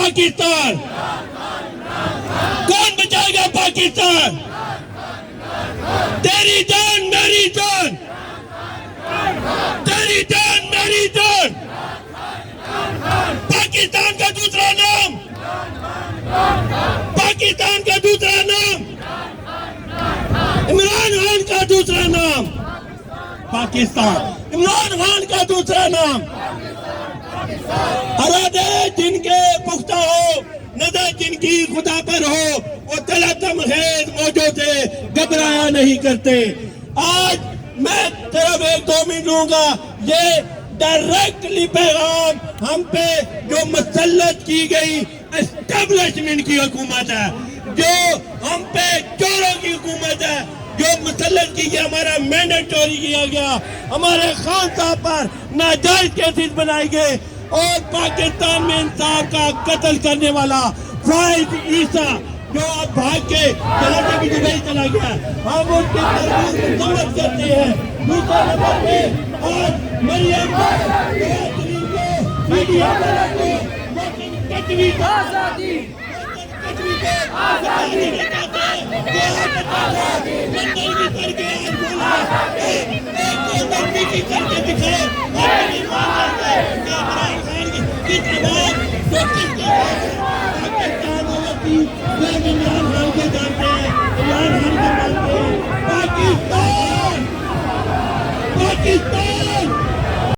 پاکستان؟ کون بچائے گا پاکستان؟ تیری جان میری جان، تیری جان میری جان۔ پاکستان کا دوسرا نام، پاکستان کا دوسرا نام، عمران خان کا دوسرا نام پاکستان، عمران خان کا دوسرا نام۔ ارادے جن کے پختہ ہو، نظر جن کی خدا پر ہو، وہ تلتم خیز موجوں سے گھبرایا نہیں کرتے۔ آج میں صرف 1-2 منٹ لوں گا۔ یہ ڈائریکٹلی پیغام ہم پہ جو مسلط کی گئی اسٹیبلشمنٹ کی حکومت ہے، جو ہم پہ چوروں کی حکومت ہے، جو مسلط کی گئی، ہمارا مینڈیٹ چوری کیا گیا، ہمارے خان صاحب پر ناجائز کیسز بنائے گئے، اور پاکستان میں انصاف کا قتل کرنے والا فائز عیسیٰ جو اب بھاگ کے چلاتے کی دبئی چلا گیا، ہم ان کی تربیت مذمت کرتے ہیں۔ دوسرے نمبر پہ آج مریم میڈیا آزادی عمران خان کو جانتے ہیں، عمران خان کو مانتے ہیں۔ پاکستان، پاکستان